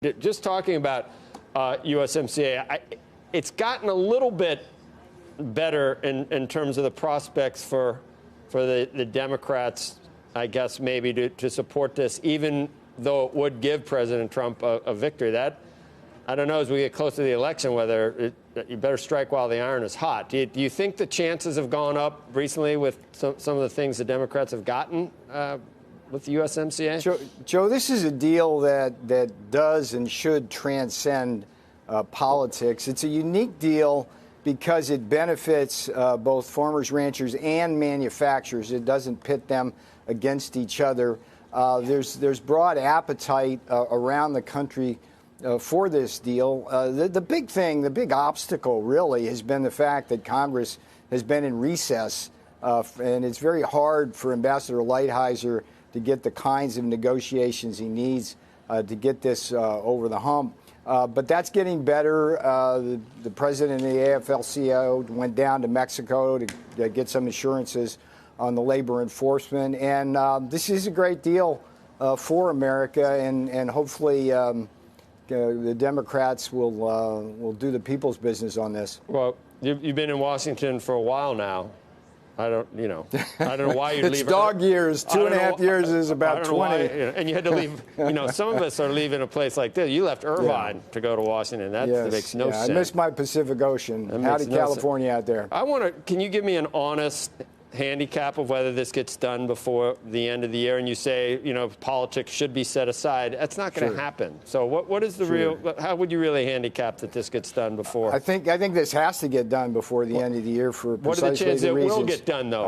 Just talking about USMCA, it's gotten a little bit better in terms of the prospects for the Democrats, I guess, maybe to support this, even though it would give President Trump a victory. That, I don't know, as we get close to the election, whether you better strike while the iron is hot. Do you think the chances have gone up recently with some of the things the Democrats have gotten with the USMCA? Joe, this is a deal that does and should transcend politics. It's a unique deal because it benefits both farmers, ranchers, and manufacturers. It doesn't pit them against each other. There's broad appetite around the country for this deal. The big thing, the big obstacle really has been the fact that Congress has been in recess, and it's very hard for Ambassador Lighthizer to get the kinds of negotiations he needs to get this over the hump. But that's getting better. The president of the AFL-CIO went down to Mexico to get some assurances on the labor enforcement. And this is a great deal for America, and hopefully the Democrats will do the people's business on this. Well, you've been in Washington for a while now. I don't know why you'd leave. It's dog years. 2.5 years is about 20. Why, and you had to leave. Some of us are leaving a place like this. You left Irvine to go to Washington. That makes no sense. I miss my Pacific Ocean. Howdy, California out there. Can you give me an honest handicap of whether this gets done before the end of the year? And you say, politics should be set aside. That's not going to happen. So what is the real? How would you really handicap that this gets done before? I think this has to get done before the end of the year for precisely the reasons. What are the chances it will get done, though?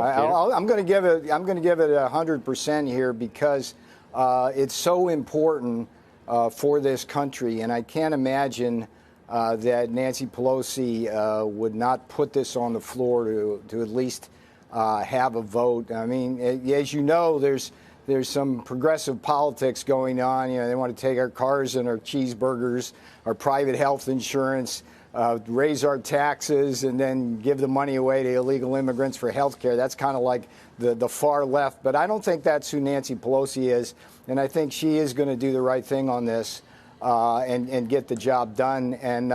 I'm going to give it 100% here because it's so important for this country, and I can't imagine that Nancy Pelosi would not put this on the floor to at least have a vote. I mean, as you know, there's some progressive politics going on. They want to take our cars and our cheeseburgers, our private health insurance, raise our taxes, and then give the money away to illegal immigrants for health care. That's kind of like the far left. But I don't think that's who Nancy Pelosi is, and I think she is going to do the right thing on this and get the job done. And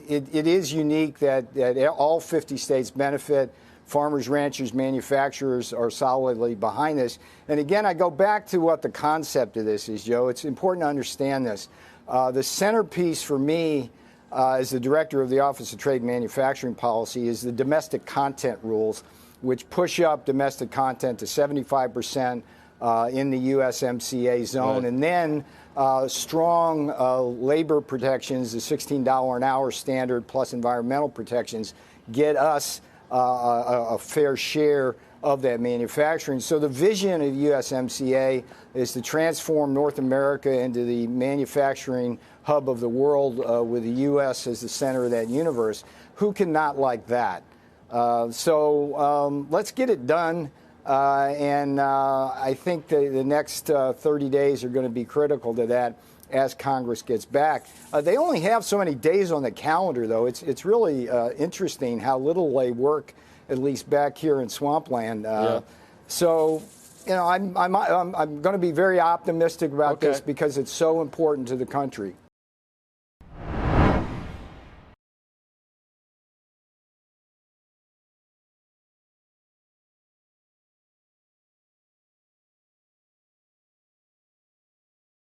it is unique that all 50 states benefit. Farmers, ranchers, manufacturers are solidly behind this. And again, I go back to what the concept of this is, Joe. It's important to understand this. The centerpiece for me as the director of the Office of Trade and Manufacturing Policy is the domestic content rules, which push up domestic content to 75% in the USMCA zone. Right. And then strong labor protections, the $16 an hour standard plus environmental protections, get us a fair share of that manufacturing. So the vision of USMCA is to transform North America into the manufacturing hub of the world with the U.S. as the center of that universe. Who can not like that? So let's get it done. And I think the next 30 days are going to be critical to that as Congress gets back. They only have so many days on the calendar, though. It's really interesting how little they work, at least back here in Swampland. So, I'm going to be very optimistic about this because it's so important to the country.